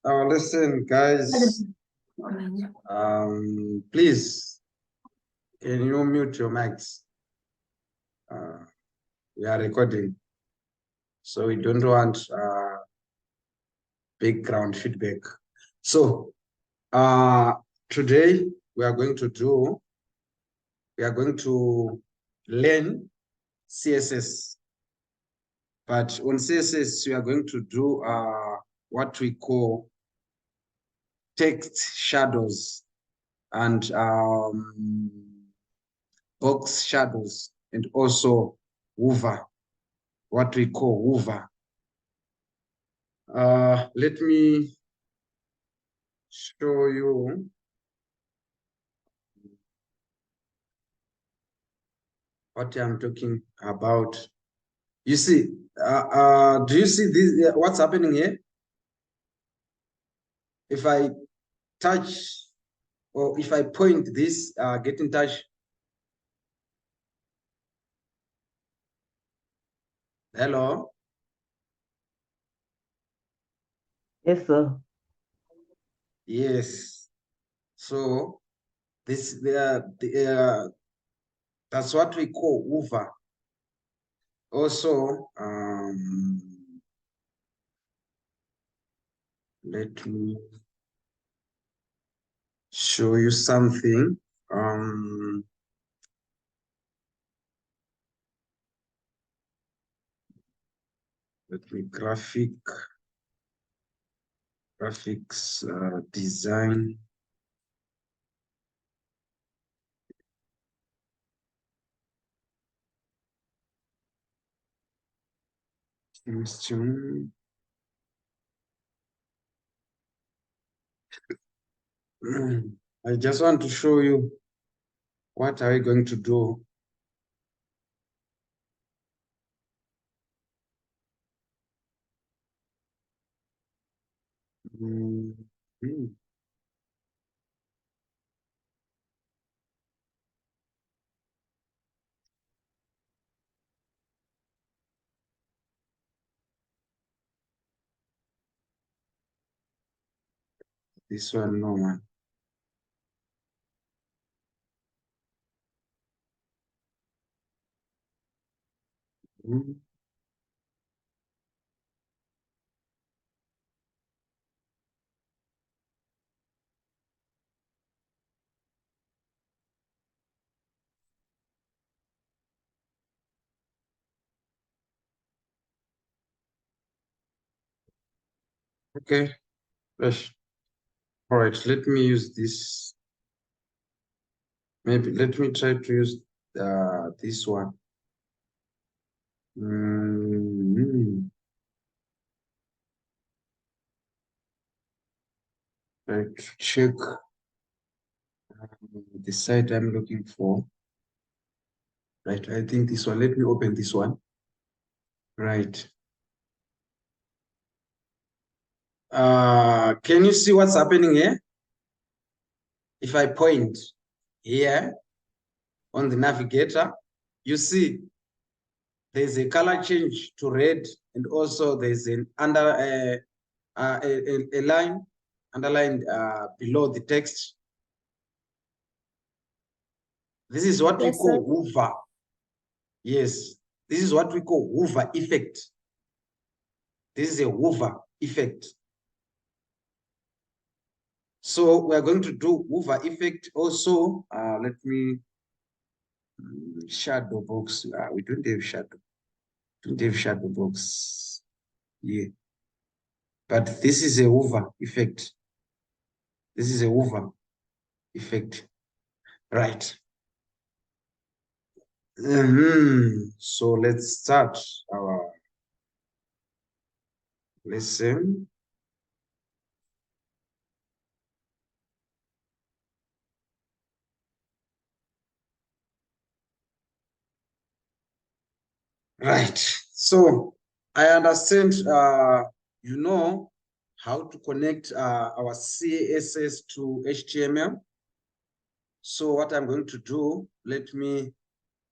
our lesson, guys. Please, can you mute your mics? We are recording, so we don't want background feedback. So today we are going to learn CSS. But on CSS, we are going to do what we call text shadows and box shadows, and also hover, what we call hover. Let me show you what I'm talking about. You see, do you see this? What's happening here? If I touch or if I point this, get in touch. Hello? Yes, sir. Yes. So this that's what we call hover. Also, let me show you something. Let me graphics design. I just want to show you what are we going to do. This one, no man. Okay, yes. All right, let me use this. Maybe let me try to use this one. Try to check the site I'm looking for. Right, I think this one. Let me open this one. Right. Can you see what's happening here? If I point here on the navigator, you see there's a color change to red, and also there's an a line underlined below the text. This is what we call hover. Yes, this is what we call hover effect. This is a hover effect. So we're going to do hover effect also. Let me shadow box. We don't have shadow. Don't have shadow box. Yeah. But this is a hover effect. This is a hover effect. Right. So let's start our lesson. Right. So I understand you know how to connect our CSS to HTML. So what I'm going to do, let me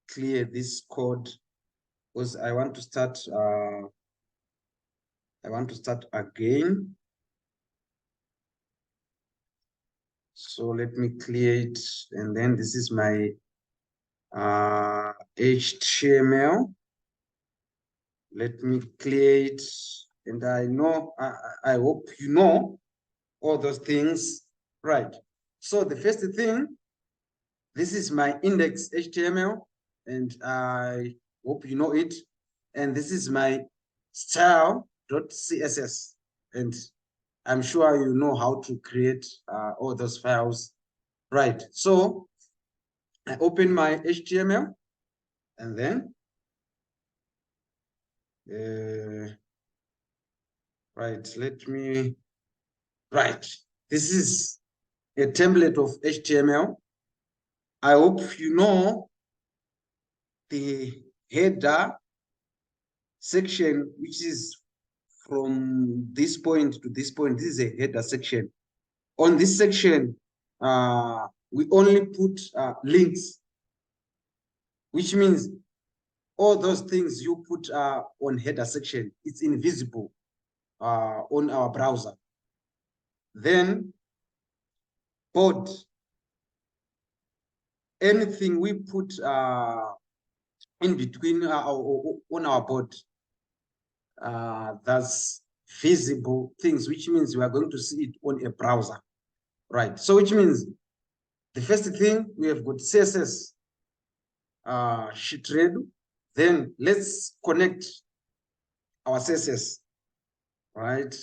clear this code because I want to start again. So let me clear it, and then this is my HTML. Let me clear it, and I hope you know all those things, right? So the first thing, this is my index HTML, and I hope you know it. And this is my style.css, and I'm sure you know how to create all those files, right? So I open my HTML, and then right, this is a template of HTML. I hope you know the header section, which is from this point to this point. This is a header section. On this section, we only put links, which means all those things you put on header section, it's invisible on our browser. Then board, anything we put in between on our board, that's visible things, which means we are going to see it on a browser, right? So which means the first thing, we have got CSS sheet ready. Then let's connect our CSS, right?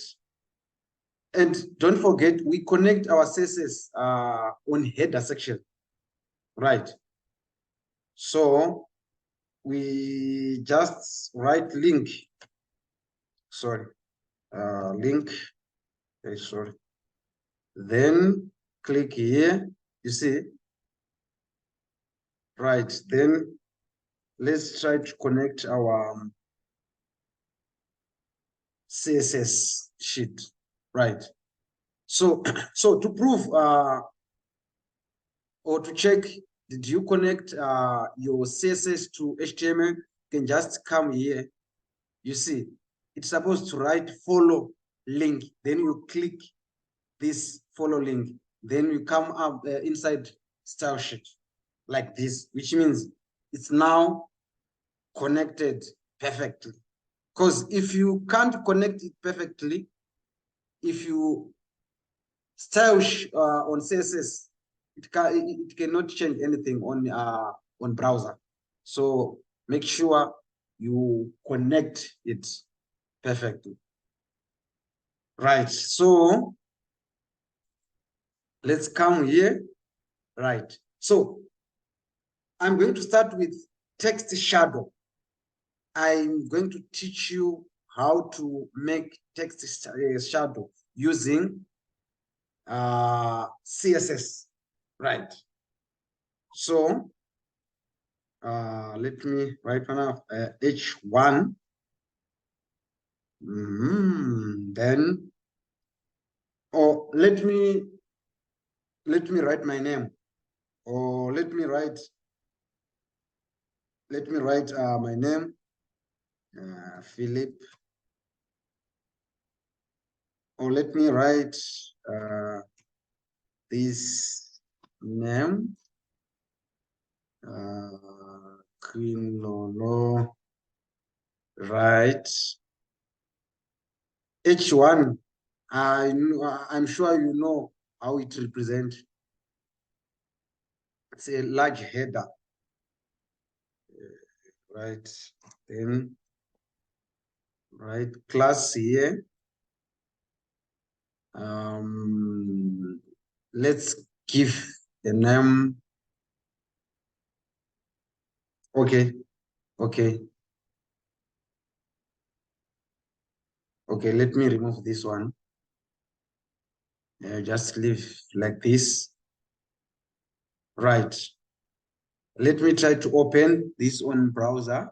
And don't forget, we connect our CSS on header section, right? So we just write link, link, sorry. Then click here, you see, right? Then let's try to connect our CSS sheet, right? So, so to prove or to check, did you connect your CSS to HTML? You can just come here. You see, it's supposed to write follow link. Then you click this follow link. Then you come up inside style sheet like this, which means it's now connected perfectly. Because if you can't connect it perfectly, if you style on CSS, it cannot change anything on browser. So make sure you connect it perfectly. Right. So let's come here. Right. So I'm going to start with text shadow. I'm going to teach you how to make text shadow using CSS, right? So let me write one up H1. Then, or let me write my name, or let me write my name, Philip, or let me write this name, Queen Lolo, right? H1, I'm sure you know how it represents. It's a large header, right? Then, right, class here. Let's give the name. Okay. Let me remove this one. Just leave like this. Right. Let me try to open this on browser.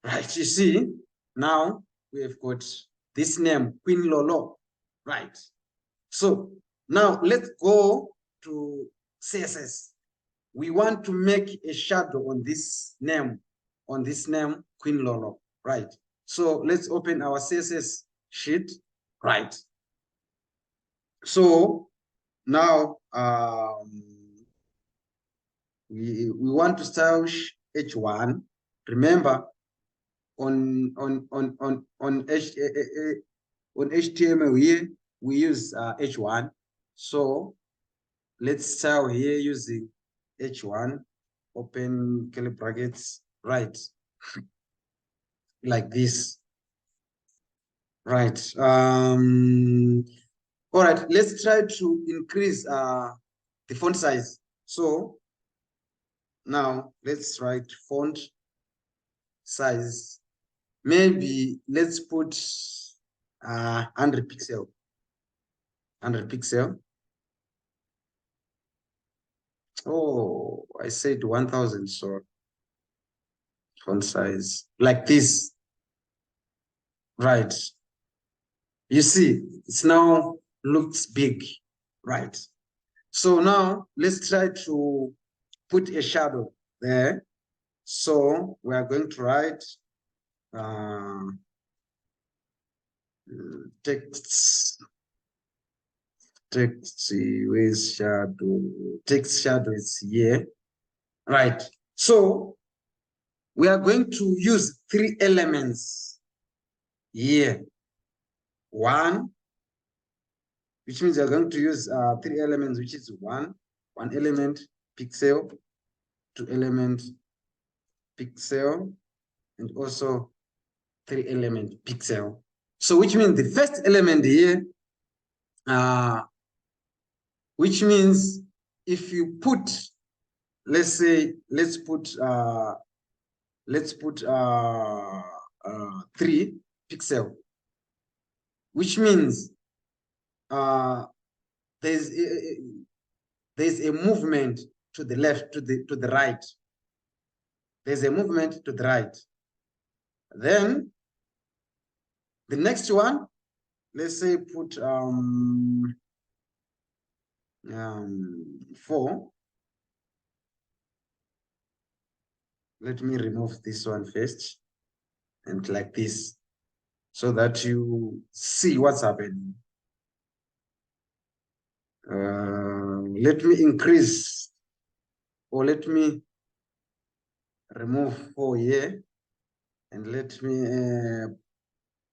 Right, you see, now we have got this name, Queen Lolo. Right. So now let's go to CSS. We want to make a shadow on this name, Queen Lolo. Right. So let's open our CSS sheet. Right. So now we want to style H1. Remember, on HTML here we use H1. So let's style here using H1, open curly brackets, right, like this, right. All right, let's try to increase the font size. So now let's write font size. Maybe let's put 100 pixel. 100 pixel. Oh, I said 1000. So font size like this, right? You see, it's now looks big, right? So now let's try to put a shadow there. So we are going to write text with shadow. Text shadow is here, right? So we are going to use 3 elements here. One, which means we are going to use 3 elements, which is one element pixel, 2 element pixel, and also 3 element pixel. So which means the first element here, which means if you put, let's say, let's put 3 pixel, which means there's a movement to the left, to the right. There's a movement to the right. Then the next one, let's say put 4. Let me remove this one first, and like this, so that you see what's happening. Let me increase, or let me remove 4 here, and let me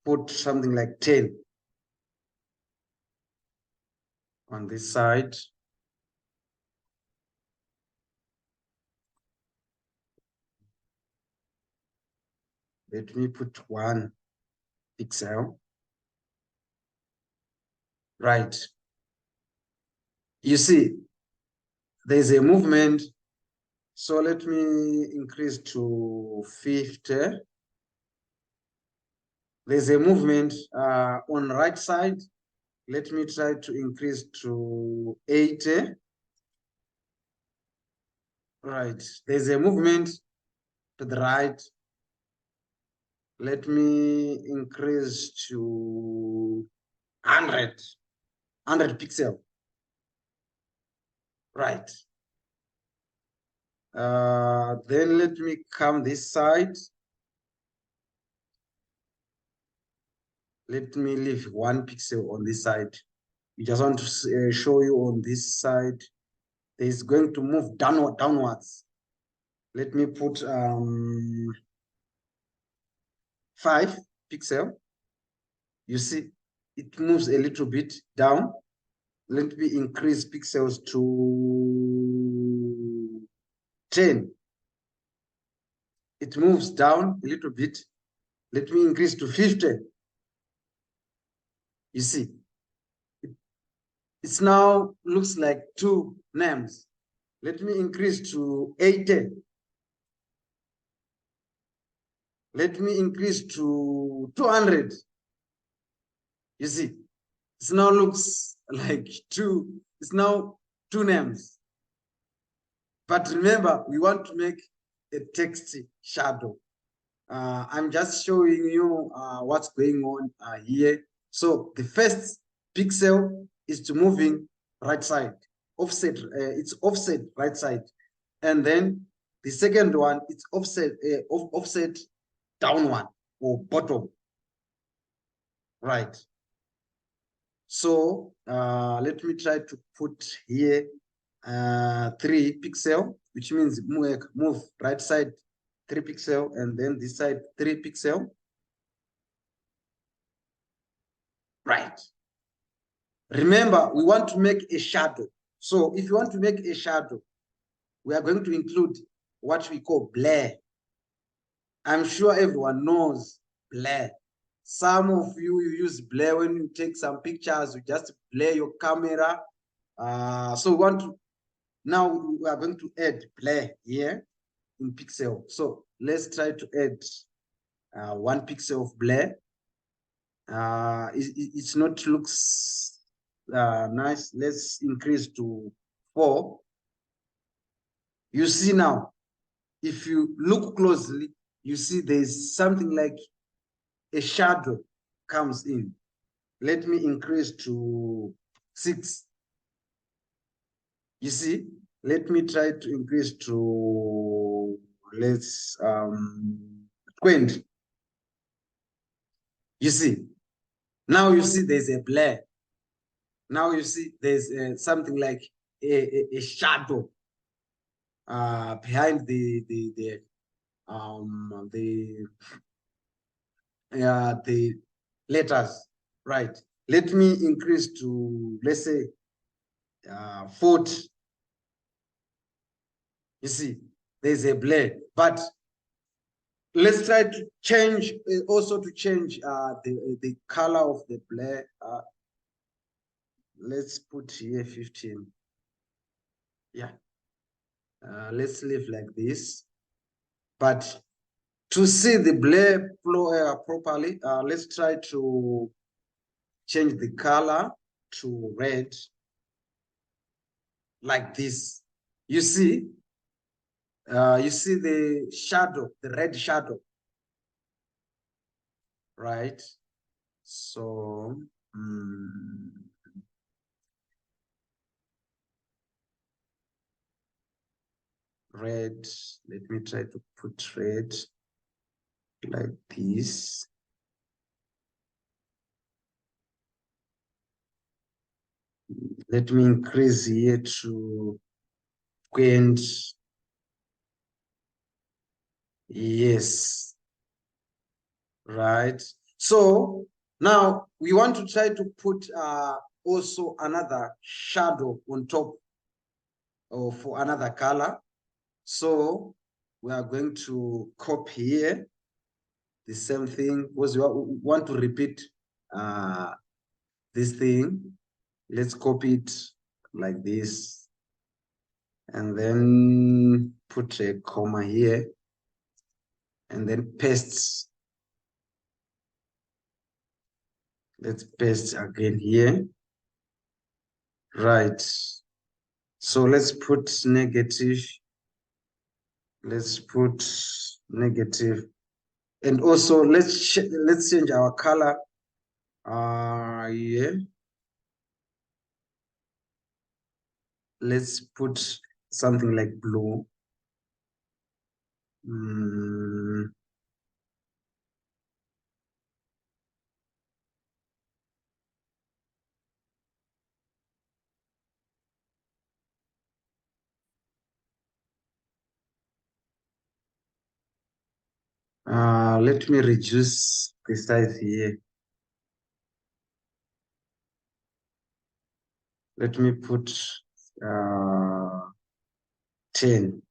put something like 10 on this side. Let me put 1 pixel. Right. You see, there's a movement. So let me increase to 50. There's a movement on the right side. Let me try to increase to 80. Right. There's a movement to the right. Let me increase to 100 pixel. Right. Then let me come this side. Let me leave 1 pixel on this side. We just want to show you on this side. It's going to move downwards. Let me put 5 pixel. You see, it moves a little bit down. Let me increase pixels to 10. It moves down a little bit. Let me increase to 50. You see, it's now looks like 2 names. Let me increase to 80. Let me increase to 200. You see, it now looks like 2. It's now 2 names. But remember, we want to make a text shadow. I'm just showing you what's going on here. So the first pixel is to moving right side, offset. It's offset right side, and then the second one it's offset offset down one or bottom. Right. So let me try to put here 3 pixel, which means move right side 3 pixel and then this side 3 pixel. Right. Remember, we want to make a shadow. So if you want to make a shadow, we are going to include what we call blur. I'm sure everyone knows blur. Some of you use blur when you take some pictures, you just blur your camera. So we want to, now we are going to add blur here in pixel. So let's try to add 1 pixel of blur. It's not looks nice. Let's increase to 4. You see now, if you look closely, you see there's something like a shadow comes in. Let me increase to 6. You see, let me try to increase to, let's 20. You see, now you see there's a blur. Now you see there's something like a shadow behind the letters, right? Let me increase to, let's say 40. You see, there's a blur, but let's try to change, also to change the color of the blur. Let's put here 15. Yeah, let's leave like this. But to see the blur flow properly, let's try to change the color to red, like this. You see the shadow, the red shadow, right? So red, let me try to put red like this. Let me increase here to 20. Yes, right. So now we want to try to put also another shadow on top, or for another color. So we are going to copy here the same thing, because we want to repeat this thing. Let's copy it like this, and then put a comma here, and then paste. Let's paste again here. Right. So let's put negative. Let's put negative. And also let's change our color. Yeah. Let's put something like blue. Let me reduce the size here. Let me put 10.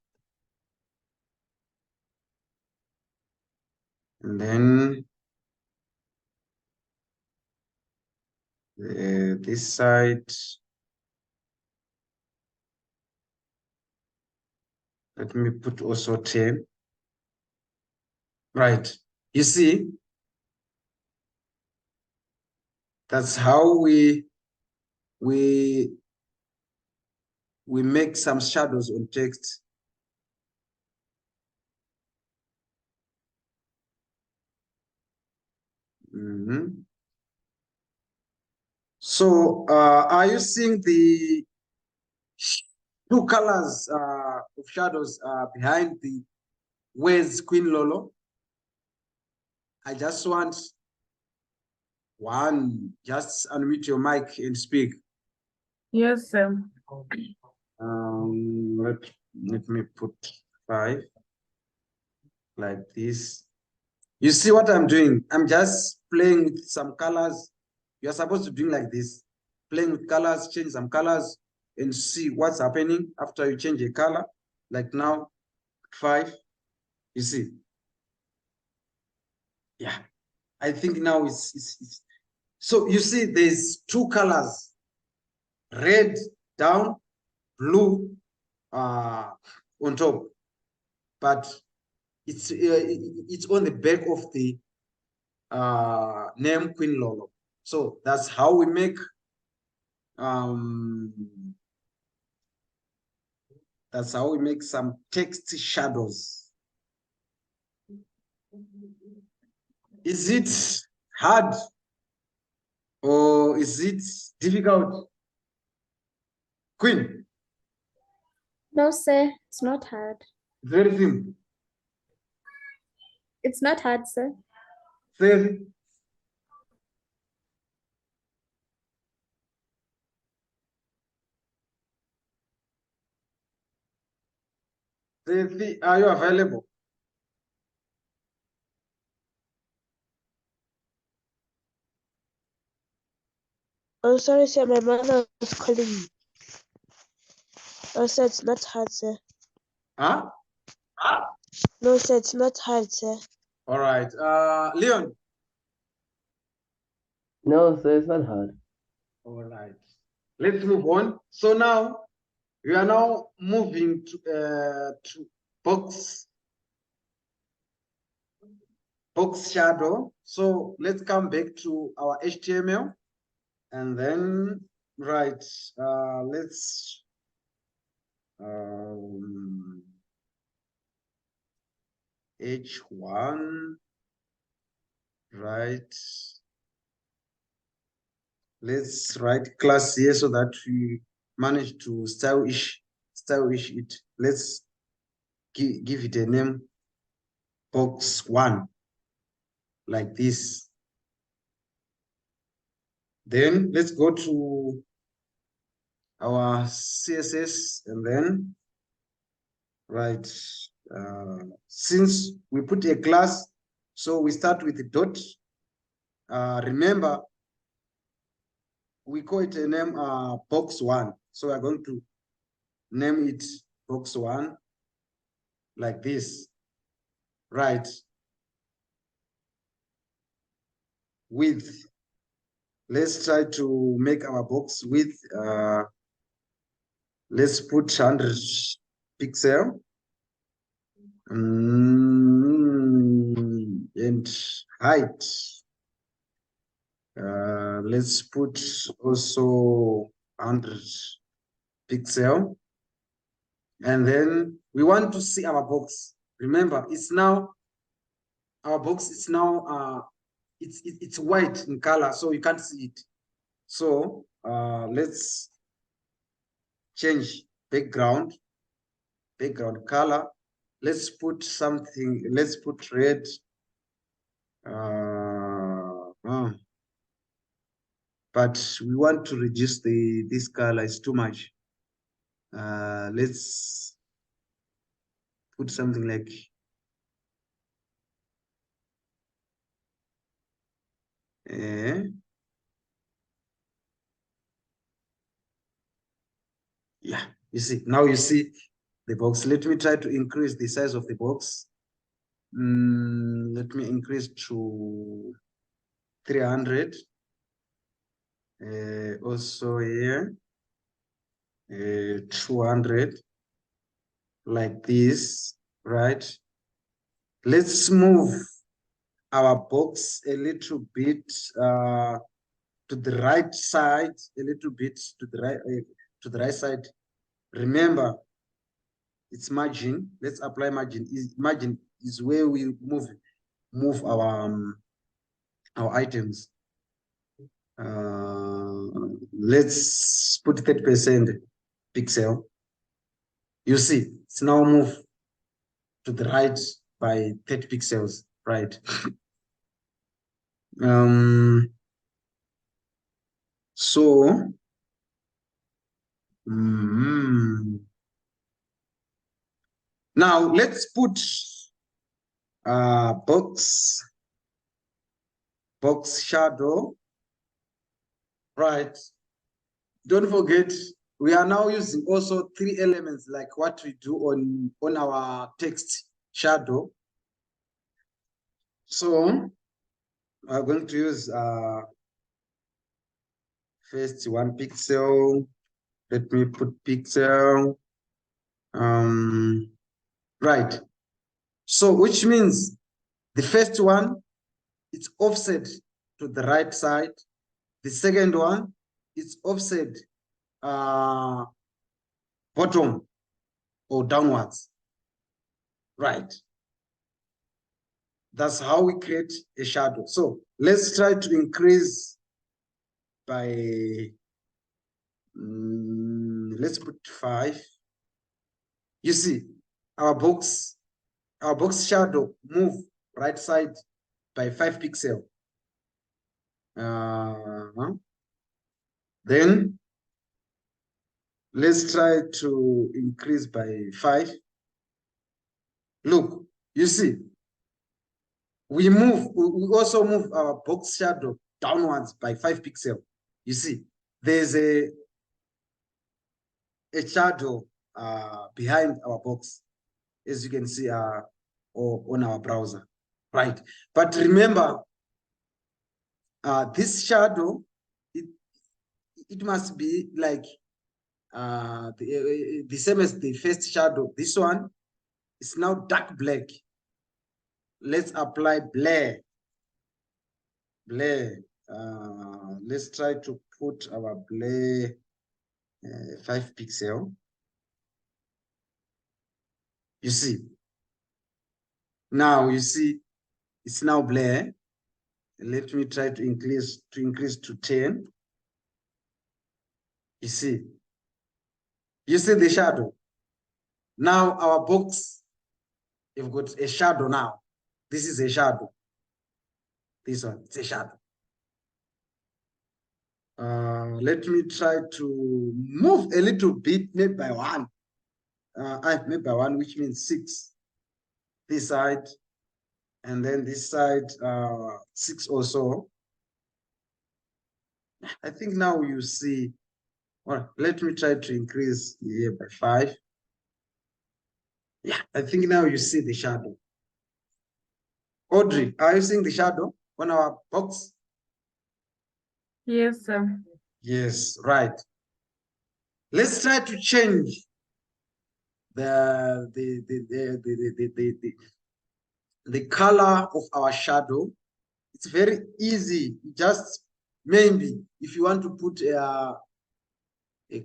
And then this side, let me put also 10. Right. You see, that's how we make some shadows on text. So are you seeing the 2 colors of shadows behind the "Where's Queen Lolo"? I just want 1. Just unmute your mic and speak. Yes, sir. Let me put 5 like this. You see what I'm doing? I'm just playing with some colors. You're supposed to do like this. Playing with colors, change some colors, and see what's happening after you change a color. Like now, 5. You see? Yeah. I think now it's so you see there's 2 colors. Red down, blue on top. But it's on the back of the name Queen Lolo. So that's how we make some text shadows. Is it hard or is it difficult? Queen? No, sir, it's not hard. Very simple. It's not hard, sir. Very. Are you available? Oh, sorry, sir. My mother was calling me. Oh, sir, it's not hard, sir. Huh? No, sir, it's not hard, sir. All right. Leon? No, sir, it's not hard. All right. Let's move on. So now we are now moving to box shadow. So let's come back to our HTML and then let's H1, right? Let's write class here so that we manage to stylish it. Let's give it a name, box 1, like this. Then let's go to our CSS and then since we put a class, so we start with the dot. Remember, we call it a name box 1. So we're going to name it box 1 like this, right? Width. Let's try to make our box width. Let's put 100 pixel. And height. Let's put also 100 pixel. And then we want to see our box. Remember, it's now our box is now it's white in color, so you can't see it. So let's change background color. Let's put something. Let's put red. But we want to reduce this color. It's too much. Let's put something like yeah, you see, now you see the box. Let me try to increase the size of the box. Let me increase to 300. Also here, 200, like this, right? Let's move our box a little bit to the right side, a little bit to the right side. Remember, it's margin. Let's apply margin. Margin is where we move our items. Let's put 30% pixel. You see, it's now moved to the right by 30 pixels, right? So, now let's put box shadow, right? Don't forget, we are now using also 3 elements like what we do on our text shadow. So we're going to use first 1 pixel. Let me put pixel. Right. So which means the first one, it's offset to the right side. The second one, it's offset bottom or downwards. Right. That's how we create a shadow. So let's try to increase by, let's put 5. You see, our box shadow move right side by 5 pixel. Then let's try to increase by 5. Look, you see, we also move our box shadow downwards by 5 pixel. You see, there's a shadow behind our box, as you can see or on our browser, right? But remember, this shadow, it must be like the same as the first shadow. This one is now dark black. Let's apply blur. Let's try to put our blur 5 pixel. You see, now you see it's now blur. Let me try to increase to 10. You see the shadow. Now our box, you've got a shadow now. This is a shadow. This one, it's a shadow. Let me try to move a little bit, maybe by 1. Maybe by 1, which means 6. This side, and then this side, 6 also. I think now you see. Well, let me try to increase here by 5. Yeah, I think now you see the shadow. Audrey, are you seeing the shadow on our box? Yes, sir. Yes, right. Let's try to change the color of our shadow. It's very easy. Just maybe if you want to put a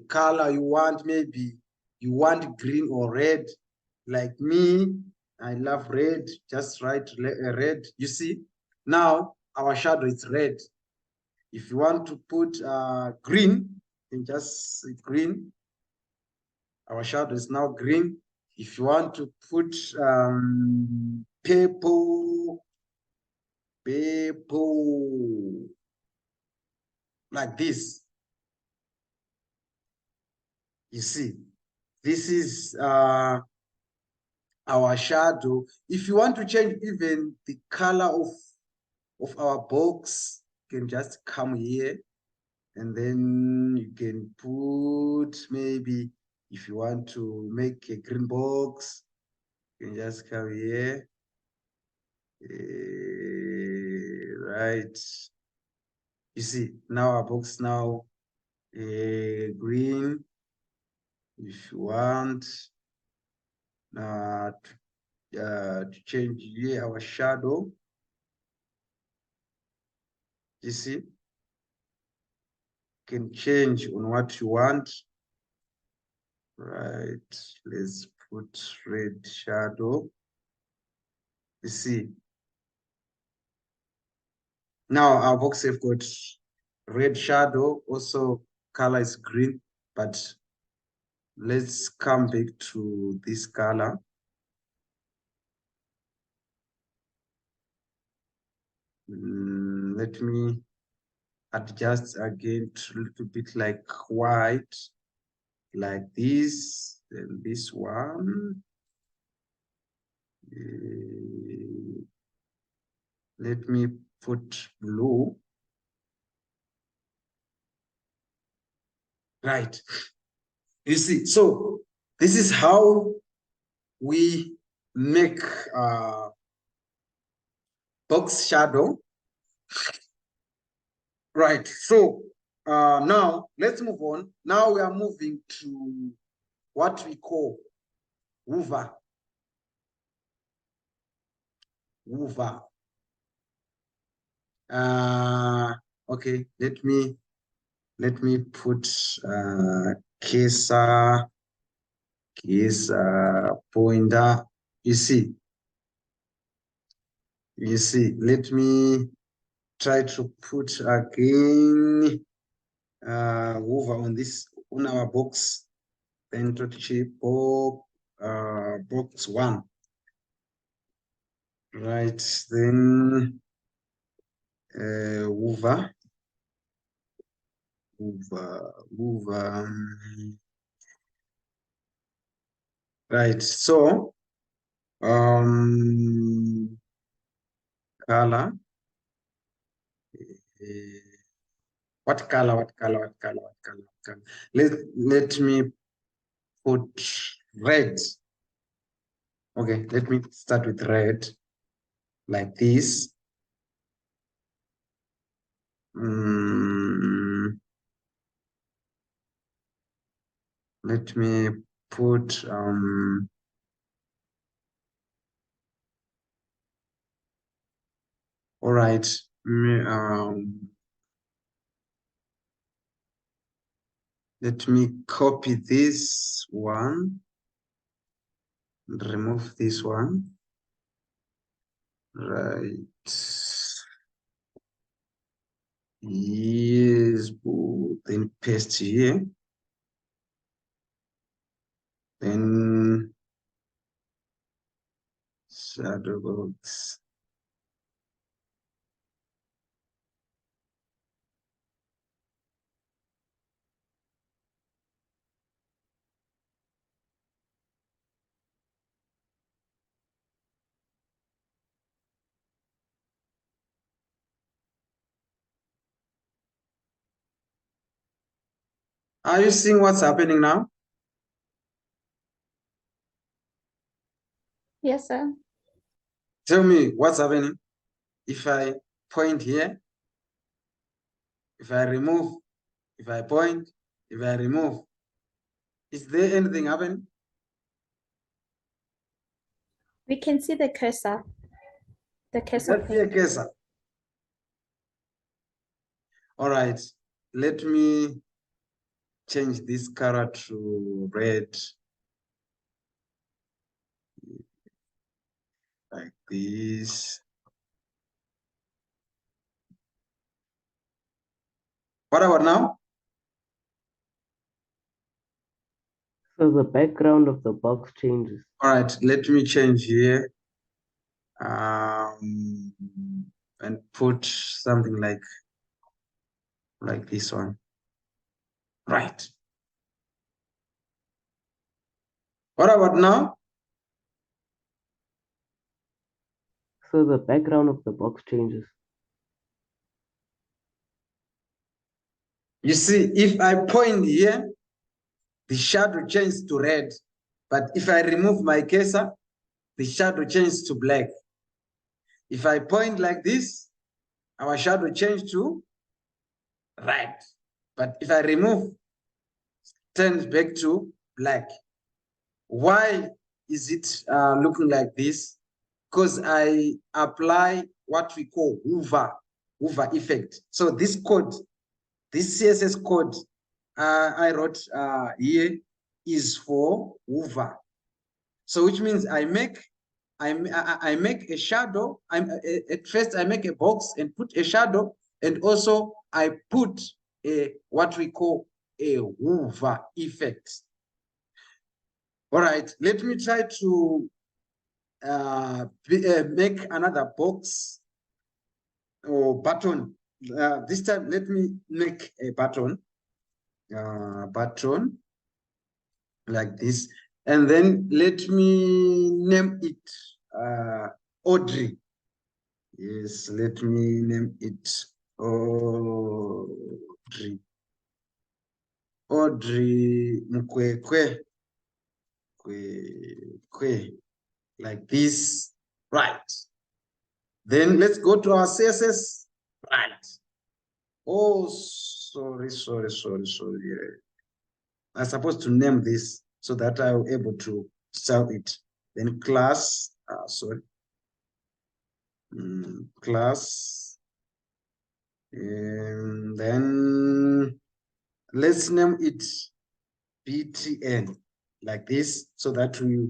color you want, maybe you want green or red. Like me, I love red. Just write red. You see, now our shadow is red. If you want to put green, you can just say green. Our shadow is now green. If you want to put purple, like this, you see, this is our shadow. If you want to change even the color of our box, you can just come here, and then you can put, maybe if you want to make a green box, you can just come here. Right. You see, now our box now green. If you want to change here our shadow, you see, you can change on what you want. Right, let's put red shadow. You see, now our box have got red shadow, also color is green, but let's come back to this color. Let me adjust again to a little bit like white, like this, then this one. Let me put blue. Right. You see, so this is how we make box shadow. Right. So now let's move on. Now we are moving to what we call hover. Hover. Okay, let me put cursor pointer. You see, let me try to put again hover on this, on our box, then to chip box 1. Right, then hover. Right, so color. What color? Let me put red. Okay, let me start with red, like this. Let me put all right. Let me copy this one and remove this one. Right. Yes, then paste here. Then shadow box. Are you seeing what's happening now? Yes, sir. Tell me what's happening. If I point here, if I remove, if I point, if I remove, is there anything happening? We can see the cursor. The cursor. Let's see a cursor. All right, let me change this color to red. Like this. What about now? So the background of the box changes. All right, let me change here. And put something like this one. Right. What about now? So the background of the box changes. You see, if I point here, the shadow changes to red. But if I remove my cursor, the shadow changes to black. If I point like this, our shadow changes to red. But if I remove, turns back to black. Why is it looking like this? Because I apply what we call hover effect. So this code, this CSS code I wrote here is for hover. So which means I make a shadow. At first I make a box and put a shadow, and also I put a what we call a hover effect. All right, let me try to make another box or button this time let me make a button, like this, and then let me name it Audrey. Yes, let me name it Audrey. Audrey Mkwekwe. Like this, right? Then let's go to our CSS, right? Oh, sorry. I'm supposed to name this so that I'm able to style it. Then class, class, and then let's name it BTN like this so that we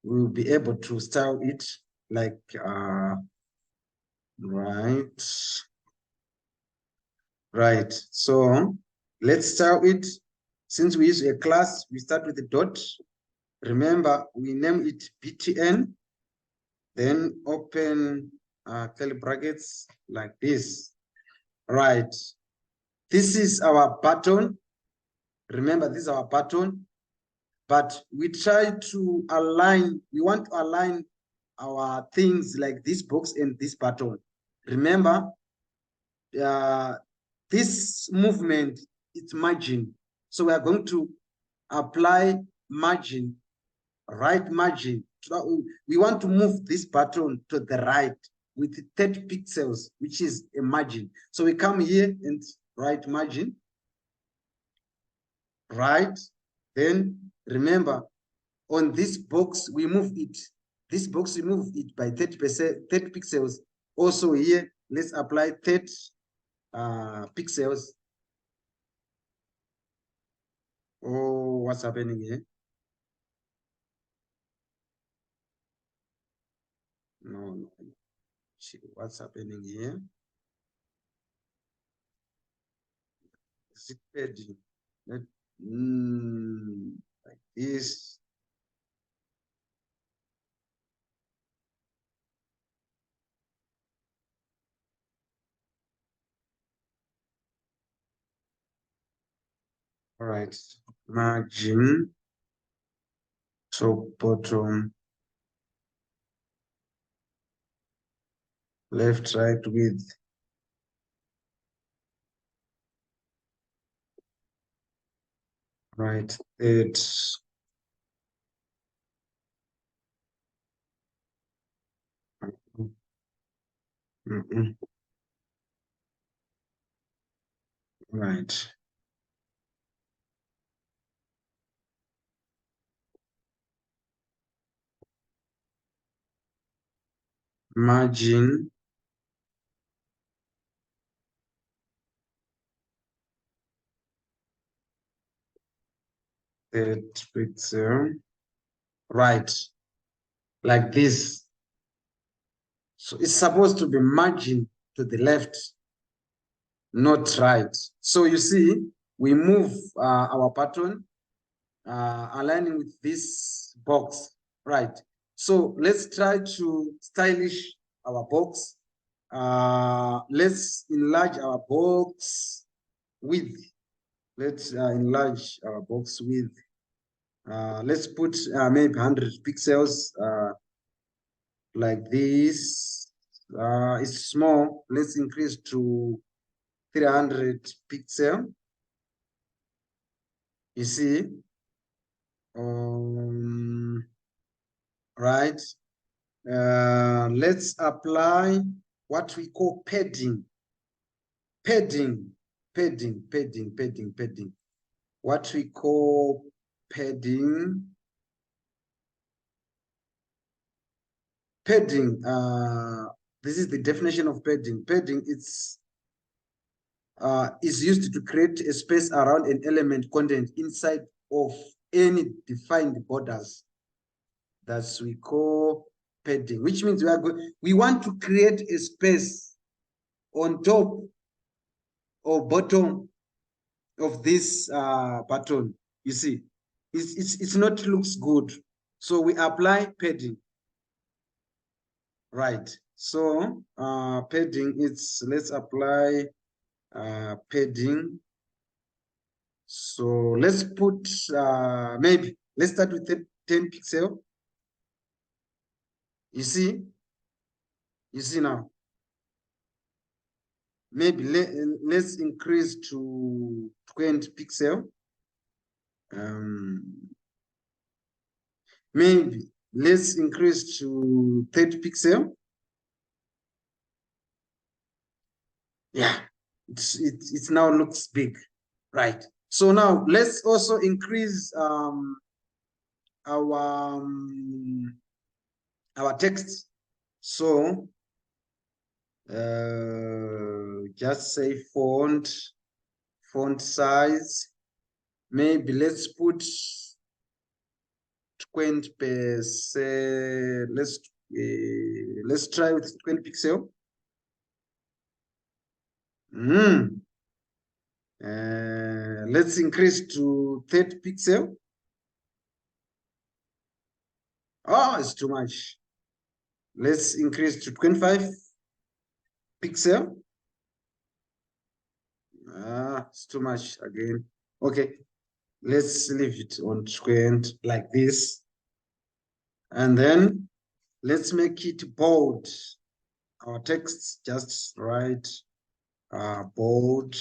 will be able to style it like right. So let's style it. Since we use a class, we start with a dot. Remember, we name it BTN, then open curly brackets like this. Right. This is our button. Remember, this is our button. But we try to align, we want to align our things like this box and this button. Remember, this movement, it's margin. So we are going to apply margin, right margin. We want to move this button to the right with 30 pixels, which is a margin. So we come here and write margin, right? Then remember, on this box, we move it. This box, we move it by 30%, 30 pixels. Also here, let's apply 30 pixels. Oh, what's happening here? No. What's happening here? Is it padding? Like this. All right, margin, top, bottom, left, right, width. Right, it's right. Margin, that pixel, right, like this. So it's supposed to be margin to the left, not right. So you see, we move our pattern aligning with this box, right? So let's try to stylish our box. Let's enlarge our box width. Let's enlarge our box width. Let's put maybe 100 pixels like this. It's small. Let's increase to 300 pixel. You see, right? Let's apply what we call padding. Padding. What we call padding. Padding. This is the definition of padding. Padding is used to create a space around an element content inside of any defined borders. That's we call padding, which means we want to create a space on top or bottom of this button. You see, it's not looks good. So we apply padding. Right. So padding, let's apply padding. So let's put maybe let's start with 10 pixel. You see now. Maybe let's increase to 20 pixel. Maybe let's increase to 30 pixel. Yeah, it now looks big, right? So now let's also increase our text. So just say font size. Maybe let's put 20%. Let's try with 20 pixel. Let's increase to 30 pixel. Oh, it's too much. Let's increase to 25 pixel. It's too much again. Okay, let's leave it on 20 like this. And then let's make it bold. Our text, just write bold.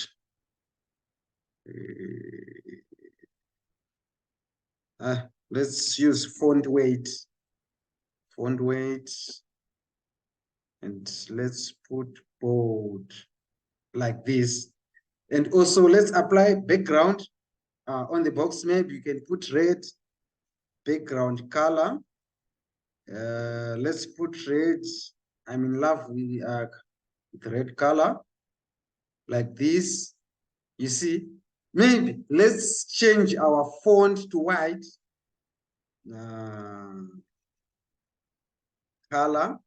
Let's use font weight. And let's put bold like this. And also let's apply background on the box. Maybe you can put red background color. Let's put red. I'm in love with red color like this. You see, maybe let's change our font to white color.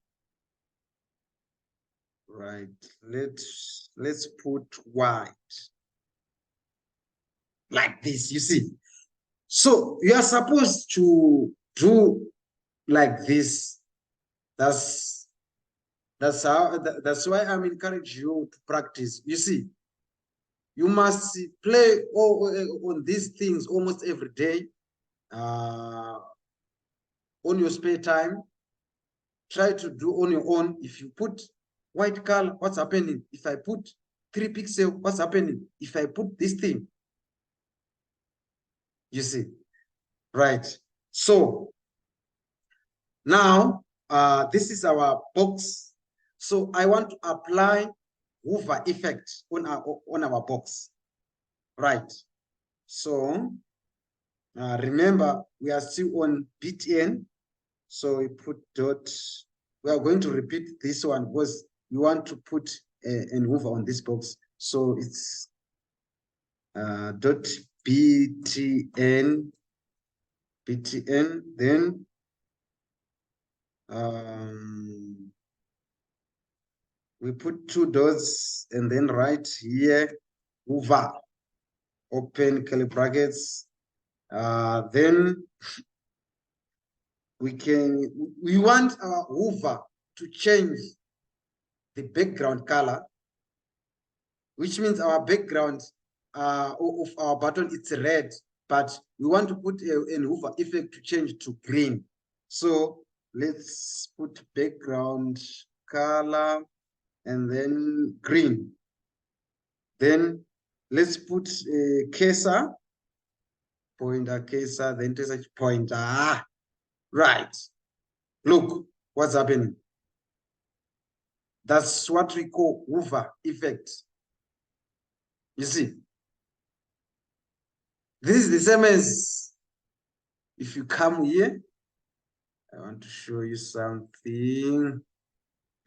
Right, let's put white like this. You see, so you are supposed to do like this. That's why I'm encouraging you to practice. You see, you must play on these things almost every day. On your spare time, try to do on your own. If you put white color, what's happening? If I put 3 pixel, what's happening? If I put this thing, you see, right? So now this is our box. So I want to apply hover effect on our box, right? So remember, we are still on btn. So we put dot. We are going to repeat this one because we want to put an hover on this box. So it's dot btn. Then we put 2 dots and then right here hover, open curly brackets. Then we want our hover to change the background color, which means our background of our button, it's red, but we want to put an hover effect to change to green. So let's put background color and then green. Then let's put a cursor, pointer, cursor, then such pointer. Right. Look what's happening. That's what we call hover effect. You see, this is the same as if you come here. I want to show you something.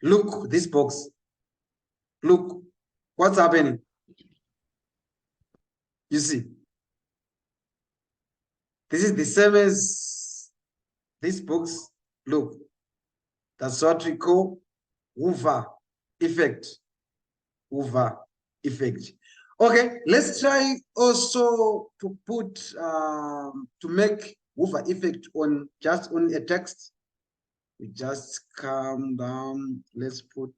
Look, this box. Look, what's happening? You see, this is the same as this box. Look, that's what we call hover effect. Hover effect. Okay, let's try also to put to make hover effect on just on a text. we just come down. Let's put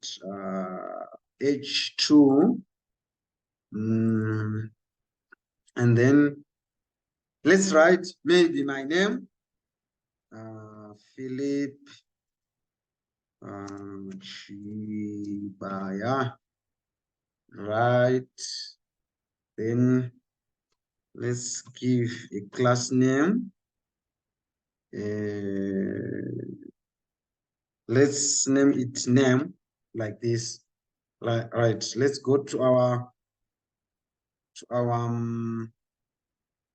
H2. And then let's write maybe my name, Philip Chibaya, right? Then let's give a class name. Let's name it name like this. Right. Let's go to our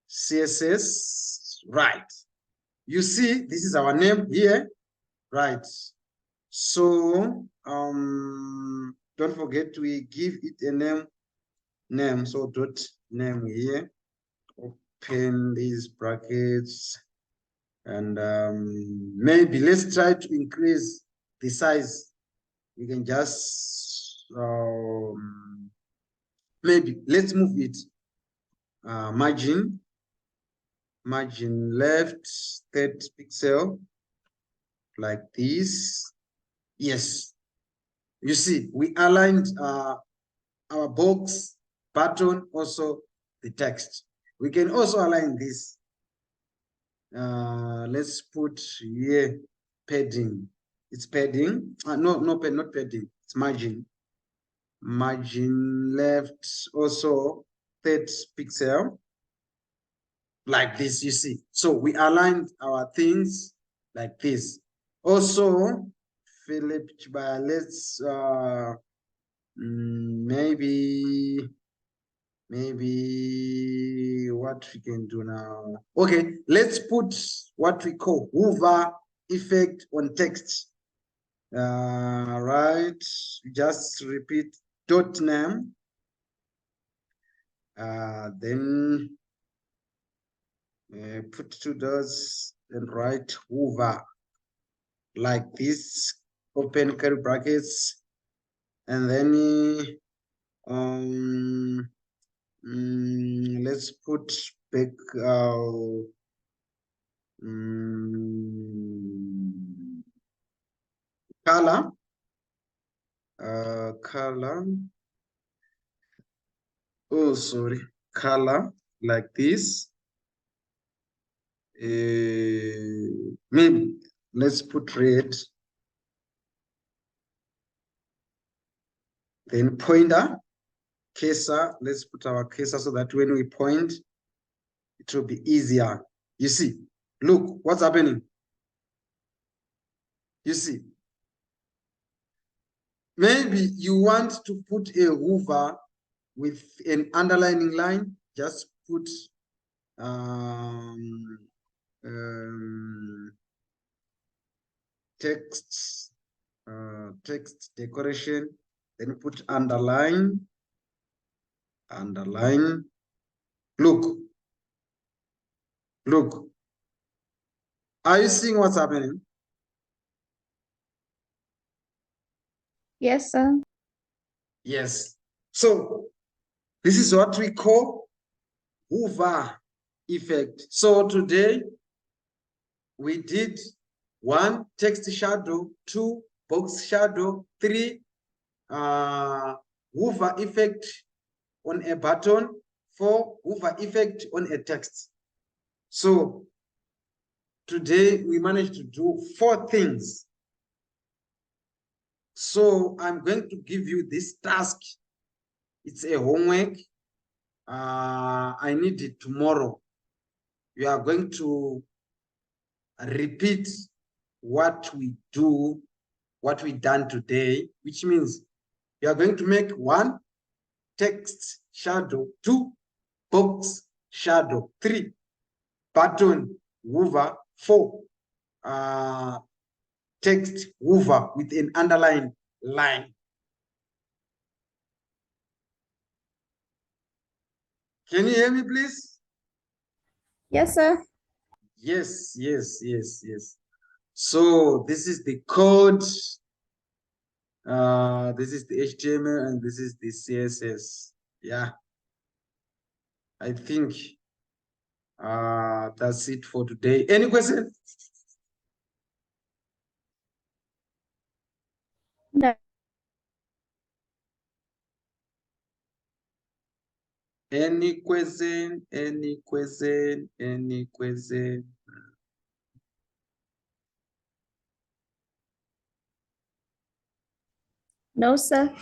CSS. Right. You see, this is our name here. Right. So don't forget we give it a name. So dot name here. Open these brackets. And maybe let's try to increase the size. We can just maybe let's move it margin left 30 pixel like this. Yes, you see we aligned our box button, also the text. We can also align this. Let's put here padding. It's padding. Not padding. It's margin left also 30 pixel like this. You see, so we aligned our things like this. Also Philip Chibaya, let's maybe what we can do now. Okay, let's put what we call hover effect on text. Right, just repeat dot name, then put two dots and write hover like this, open curly brackets, and then let's put back color. Oh, sorry, color like this. Maybe let's put red. Then pointer, cursor. Let's put our cursor so that when we point, it will be easier. You see, look what's happening. You see, maybe you want to put a hover with an underlining line. Just put text decoration, then put underline. Look, are you seeing what's happening? Yes, sir. Yes. So this is what we call hover effect. So today we did 1, text shadow, 2, box shadow, 3, hover effect on a button, 4, hover effect on a text. So today we managed to do 4 things. So I'm going to give you this task. It's a homework. I need it tomorrow. You are going to repeat what we done today, which means you are going to make 1, text shadow, 2, box shadow, 3, button hover, 4, text hover with an underline line. Can you hear me, please? Yes, sir. Yes. So this is the code. This is the HTML and this is the CSS. Yeah. I think that's it for today. Any questions? No. Any question? Any question? Any question? No, sir.